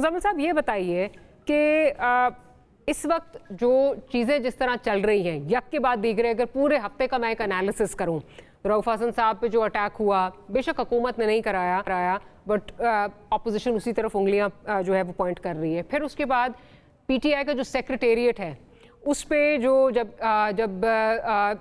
मुज़म्मिल साहब ये बताइए कि इस वक्त जो चीज़ें जिस तरह चल रही हैं यक के बाद दीगरे, अगर पूरे हफ्ते का मैं एक एनालिसिस करूं, रऊफ हसन साहब पे जो अटैक हुआ, बेशक हुकूमत ने नहीं कराया बट अपोजिशन उसी तरफ उंगलियां जो है वो पॉइंट कर रही है। फिर उसके बाद पीटीआई का जो सेक्रेटेरिएट है उस पे जो जब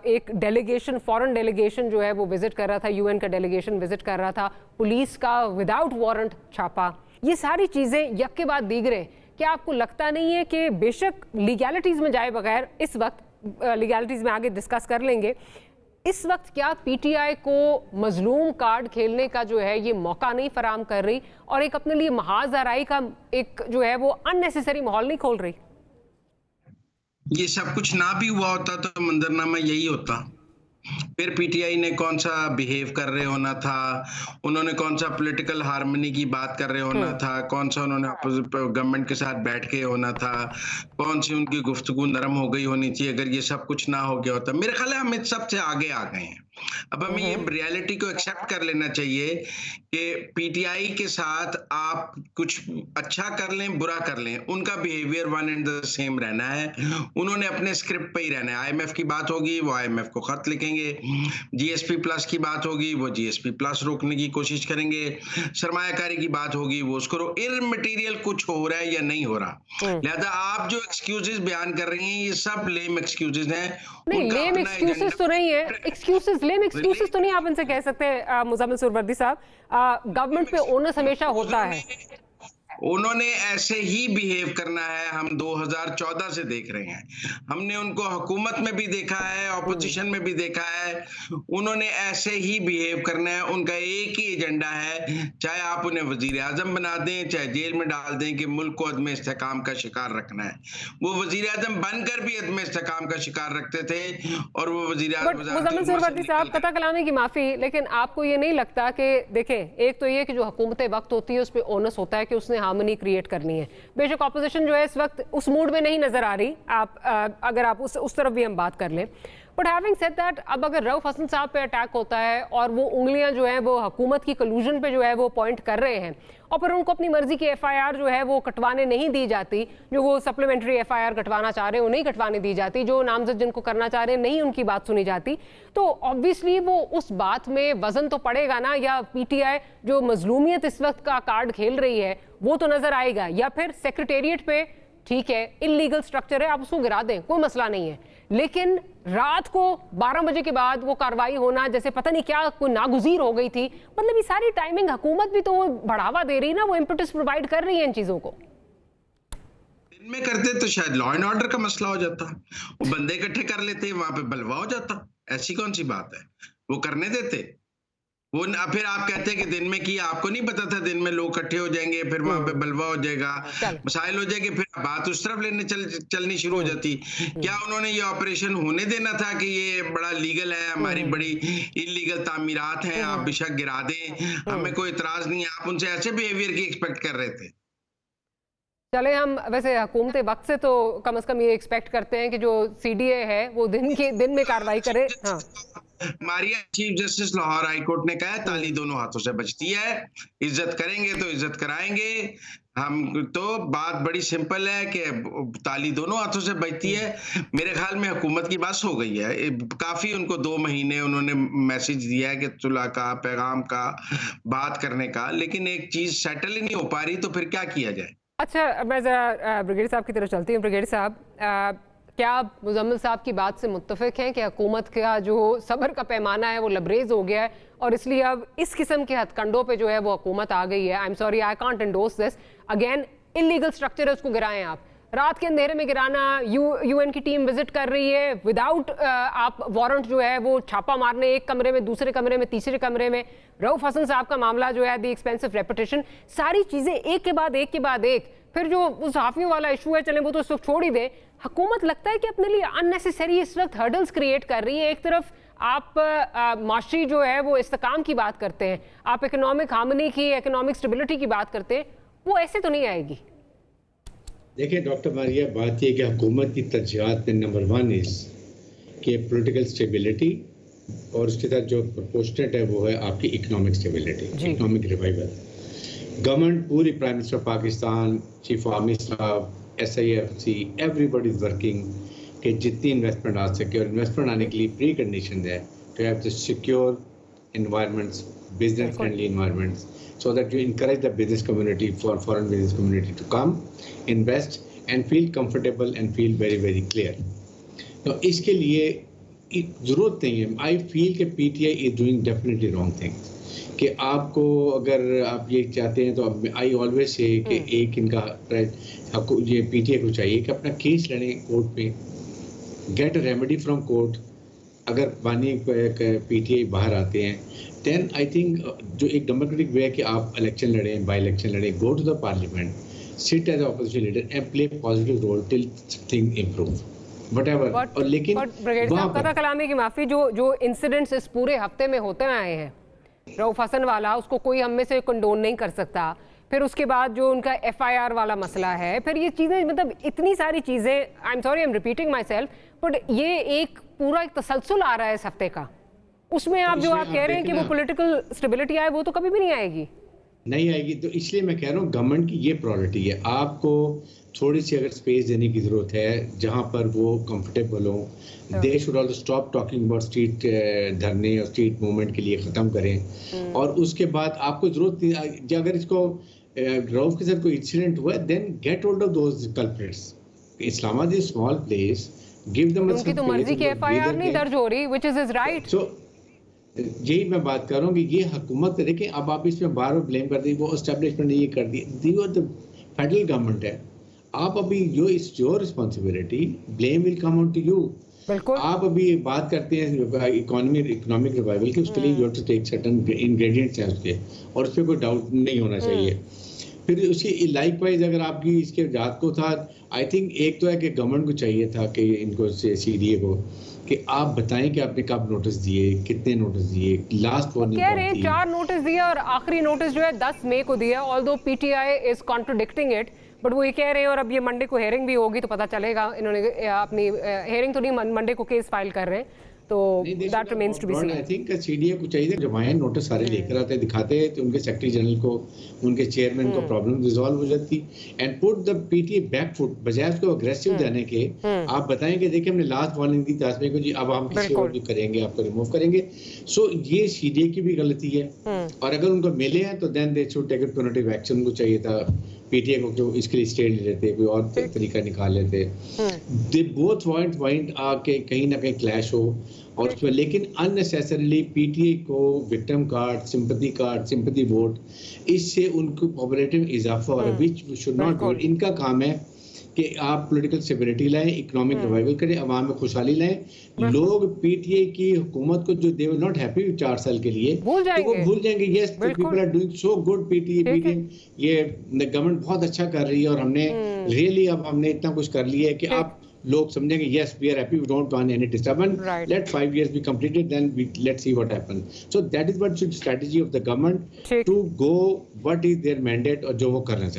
एक डेलीगेशन, फॉरेन डेलीगेशन जो है वो विजिट कर रहा था, यूएन का डेलीगेशन विजिट कर रहा था, पुलिस का विदाउट वारंट छापा, ये सारी चीज़ें यक के बाद दीगरे, क्या आपको लगता नहीं है कि बेशक लीगैलिटीज़ में जाए बगैर, इस वक्त लीगैलिटीज़ में आगे डिस्कस कर लेंगे, इस वक्त क्या पीटीआई को मजलूम कार्ड खेलने का जो है ये मौका नहीं फराम कर रही और एक अपने लिए महाज आराई का एक जो है वो अननेसेसरी माहौल नहीं खोल रही? ये सब कुछ ना भी हुआ होता तो मंजरनामा यही होता। फिर पीटीआई ने कौन सा बिहेव कर रहे होना था, उन्होंने कौन सा पॉलिटिकल हार्मनी की बात कर रहे होना था, कौन सा उन्होंने गवर्नमेंट के साथ बैठ के होना था, कौन सी उनकी गुफ्तगू नरम हो गई होनी चाहिए अगर ये सब कुछ ना हो गया होता। मेरे ख्याल है हम इस सबसे आगे आ गए हैं। अब हमें ये रियलिटी को एक्सेप्ट कर लेना चाहिए कि पीटीआई के साथ आप कुछ अच्छा कर लें बुरा कर लें, उनका behaviour one and the same रहना है। उन्होंने अपने स्क्रिप्ट पे ही रहना है। आईएमएफ की बात होगी वो आईएमएफ को खत लिखेंगे, जीएसपी प्लस की बात होगी वो जीएसपी प्लस रोकने की कोशिश करेंगे, सरमायाकारी की बात होगी वो उसको इरमटेरियल कुछ हो रहा है या नहीं हो रहा। लिहाजा आप जो एक्सक्यूजेस बयान कर रही हैं ये सब लेम एक्सक्यूजेस हैं। नहीं, लेम एक्सक्यूजेस तो नहीं है, लेम एक्सक्यूजेस तो नहीं आप इनसे कह सकते मुज़म्मिल सुहरवर्दी साहब। गवर्नमेंट पे ओनस हमेशा होता है, उन्होंने ऐसे ही बिहेव करना है। हम 2014 से देख रहे हैं, हमने उनको हुकूमत में भी देखा है, ऑपोजिशन में भी देखा है, उन्होंने ऐसे ही बिहेव करना है। उनका एक ही एजेंडा है, चाहे आप उन्हें वजीर आजम बना दें, चाहे जेल में डाल दें, कि मुल्क को अदम इस्तेकाम का शिकार रखना है। वो वजीर आजम बनकर भी अदम इस्तेकाम का शिकार रखते थे और वो वजीर आजम। मुज़म्मिल सुहरवर्दी साहब, कता कलामी की माफ़ी, लेकिन आपको ये नहीं लगता कि देखें, एक तो ये कि जो हुकूमत वक्त होती है उस पर ओनस होता है कि उसने हार्मनी क्रिएट करनी है। बेशक ऑपोजिशन जो है इस वक्त उस मूड में नहीं नजर आ रही, अगर आप उस तरफ भी हम बात कर लें, बट हैविंग सेड दैट, अब अगर रऊफ हसन साहब पे अटैक होता है और वो उंगलियां जो है वो हुकूमत की कलूजन पे जो है वो पॉइंट कर रहे हैं और फिर उनको अपनी मर्जी की एफआईआर जो है वो कटवाने नहीं दी जाती, जो वो सप्लीमेंट्री एफआईआर कटवाना चाह रहे हैं वो नहीं कटवाने दी जाती, जो नामजद जिनको करना चाह रहे हैं नहीं उनकी बात सुनी जाती, तो ऑब्वियसली वो उस बात में वजन तो पड़ेगा ना। या पीटीआई जो मजलूमियत इस वक्त का कार्ड खेल रही है वो तो नजर आएगा, या फिर सेक्रेटेरिएट पे ठीक है इलीगल स्ट्रक्चर है आप उसको गिरा दें, कोई मसला नहीं है, लेकिन रात को 12 बजे के बाद वो कार्रवाई होना जैसे पता नहीं क्या कोई नागुजीर हो गई थी, मतलब ये सारी टाइमिंग हुकूमत भी तो बढ़ावा दे रही ना, वो इम्पेटस प्रोवाइड कर रही है इन चीजों को। दिन में करते तो शायद लॉ एंड ऑर्डर का मसला हो जाता, वो बंदे इकट्ठे कर लेते, वहां पे बलवा हो जाता। ऐसी कौन सी बात है, वो करने देते वो। फिर आप कहते हैं कि दिन में किया, आपको नहीं पता था दिन में लोग इकट्ठे हो जाएंगे, फिर वहां पे बलवा हो जाएगा, मसाइल हो जाएंगे, फिर बात उस तरफ लेने चलनी शुरू हो जाती। क्या उन्होंने ये ऑपरेशन होने देना था कि ये बड़ा लीगल है, हमारी बड़ी इलीगल तामीरात हैं, आप बेशक गिरा दें, हमें कोई इतराज नहीं है, आप उनसे ऐसे बिहेवियर की एक्सपेक्ट कर रहे थे? चले हम वैसे हुकूमत वक्त से तो कम से कम ये एक्सपेक्ट करते हैं कि जो सीडीए है वो दिन में कार्रवाई करे। हाँ, हमारी chief justice Lahore high court ने कहा है ताली दोनों हाथों से बजती है, इज्जत करेंगे तो इज्जत कराएंगे। हम तो बात बड़ी सिंपल है कि ताली दोनों हाथों से बजती है। मेरे ख्याल में हुकूमत की बस हो गई है, काफी उनको 2 महीने उन्होंने मैसेज दिया है कि सुलह का, पैगाम का, बात करने का, लेकिन एक चीज सेटल ही नहीं हो पा रही, तो फिर क्या किया जाए? अच्छा, मैं जरा ब्रिगेडियर साहब की तरफ चलती हूँ। ब्रिगेडियर साहब, क्या आप मुज़म्मिल साहब की बात से मुत्तफिक हैं कि हुकूमत का जो सब्र का पैमाना है वो लबरेज हो गया है और इसलिए अब इस किस्म के हथकंडों पे जो है वो हुकूमत आ गई है? I am sorry, I can't endorse this, again illegal structure है, उसको गिराएं आप, रात के अंधेरे में गिराना, यूएन की टीम विजिट कर रही है विदाउट आप वारंट जो है वो छापा मारने, एक कमरे में, दूसरे कमरे में, तीसरे कमरे में, रऊफ हसन साहब का मामला जो है दी एक्सपेंसिव रेपुटेशन, सारी चीजें एक के बाद एक। फिर जो उस सहाफियों वाला इशू है, चलें वो तो इस वक्त छोड़ ही दे, हुकूमत लगता है कि अपने लिए अननेसेसरी इस वक्त हर्डल्स क्रिएट कर रही है। एक तरफ आप माशी जो है वो इस्तेकाम की बात करते हैं, आप इकोनॉमिक हार्मनी की, इकोनॉमिक स्टेबिलिटी की बात करते हैं, वो ऐसे तो नहीं आएगी। देखिए डॉक्टर मारिया, बात यह कि हुकूमत की तरजीहात में नंबर 1 इज कि पॉलिटिकल स्टेबिलिटी और उसके साथ जो प्रोपोर्शनेट है वो है आपकी economic stability, economic revival. Government पूरी prime minister Pakistan, chief army staff, SIFC, everybody is working कि जितनी इन्वेस्टमेंट आ सके, और इन्वेस्टमेंट आने के लिए प्री कंडीशन है to have the secure environments, business friendly environments, so that you encourage the business community, for foreign business community to come, invest and feel comfortable and feel very very clear. तो इसके लिए ज़रूरत नहीं है. I feel कि PTI is doing definitely wrong things. कि आपको अगर आप ये चाहते हैं तो I always say कि एक इनका आपको ये PTI को चाहिए कि अपना केस लड़ें कोर्ट पे, get a remedy from court. अगर बानी PTI बाहर आते हैं, देन आई थिंक जो एक डेमोक्रेटिक वे है कि आप इलेक्शन लड़ें, बाई इलेक्शन लड़ें, go to the parliament, sit as opposition leader and play positive role till thing improve whatever. और लेकिन कथा कलामी की माफी, जो इंसिडेंट्स इस पूरे हफ्ते में होते आए हैं, रऊफ हसन वाला, उसको कोई हम में से कंडोन नहीं कर सकता. फिर उसके बाद जो उनका FIR वाला मसला है, फिर ये चीज़ें, मतलब इतनी सारी चीज़ें, I am sorry, I am repeating my self, but ये एक पूरा एक तसलसल आ रहा है इस हफ्ते का. उसमें आप जो आप कह रहे हैं कि वो पॉलिटिकल स्टेबिलिटी आए, वो तो कभी भी नहीं आएगी. नहीं आएगी. तो इसलिए मैं कह रहा हूँ गवर्नमेंट की ये प्रायोरिटी है. आपको थोड़ी सी अगर स्पेस देने की जरूरत है जहाँ पर वो कंफर्टेबल हो, they should also stop talking about street धरने और स्ट्रीट मूवमेंट के लिए ख़त्म करें. और उसके बाद आपको जरूरत, अगर इसको रऊफ के साथ कोई इंसिडेंट हुआ, then get hold of those culprits. Islamabad is small place, give them उनकी तो मर्जी की FIR नहीं दर्ज हो रही, which is his right. So यही मैं बात कर रहा हूँ कि ये हुकूमत, देखिए अब आप इसमें बार बार ब्लेम कर दी, वो एस्टेब्लिशमेंट ने ये कर दी, द फेडरल गवर्नमेंट है. आप अभी your responsibility, blame will come on to you. आप अभी बात करते हैं इकोनॉमिक रिवाइवल की, उसके लिए you have to take certain ingredients हैं उसके, और उस पर कोई डाउट नहीं होना चाहिए. फिर उसकी लाइकवाइज अगर आपकी इसके जात को था, आई थिंक एक तो है कि गवर्नमेंट को चाहिए था कि इनको CDA को कि आप बताएं कि आपने कब नोटिस दिए, कितने नोटिस दिए, लास्ट वार्निंग कह रहे हैं 4 नोटिस दिए और आखिरी नोटिस जो है 10 मई को दिया. Although PTI is contradicting it, but वो ये कह रहे हैं, और अब ये मंडे को हेयरिंग भी होगी तो पता चलेगा. इन्होंने अपनी हेयरिंग तो नहीं, मंडे को केस फाइल कर रहे हैं, तो that remains to be seen. I think CDA को चाहिए जब आए नोटिस सारे लेकर आते, दिखाते तो उनके सेक्रेटरी जनरल को, उनके चेयरमैन को प्रॉब्लम रिजॉल्व हो जाती. And put the PTI back foot, बजाय उसको अग्रेसिव जाने के आप बताएंगे देखिए हमने लास्ट वार्निंग दी 10 मई को जी, अब हम किसी और भी करेंगे, आपको रिमूव करेंगे. सो ये CDA की भी गलती है. और अगर उनको मिले हैं तो then they should take preventive action. उनको चाहिए था PTI को जो इसके लिए स्टे ले लेते, कोई और तरीका निकाल लेते. दे बोथ पॉइंट आके कहीं ना कहीं क्लैश हो, और उसमें लेकिन अननेसेसरीली PTI को विक्टिम कार्ड, सिंपैथी वोट, इससे उनको पॉपुलेटिव इजाफा हो रहा है, व्हिच शुड नॉट डू. इनका काम है कि आप पॉलिटिकल स्टेबिलिटी लाएं, इकोनॉमिक रिवाइवल करें, अवाम में खुशहाली लाएं. लोग PTI की हुकूमत को जो दे विल नॉट हैप्पी 4 साल के लिए, तो वो भूल जाएंगे. Yes, people are doing so good. PTI ये गवर्नमेंट बहुत अच्छा कर रही है, और हमने रियली अब हमने इतना कुछ कर लिया है कि आप लोग समझेंगे yes we are happy, we don't want any disturbance, let 5 years be completed, then let's see what happens. So that is what should strategy of the government to go what is their mandate और जो वो करना चाहते हैं.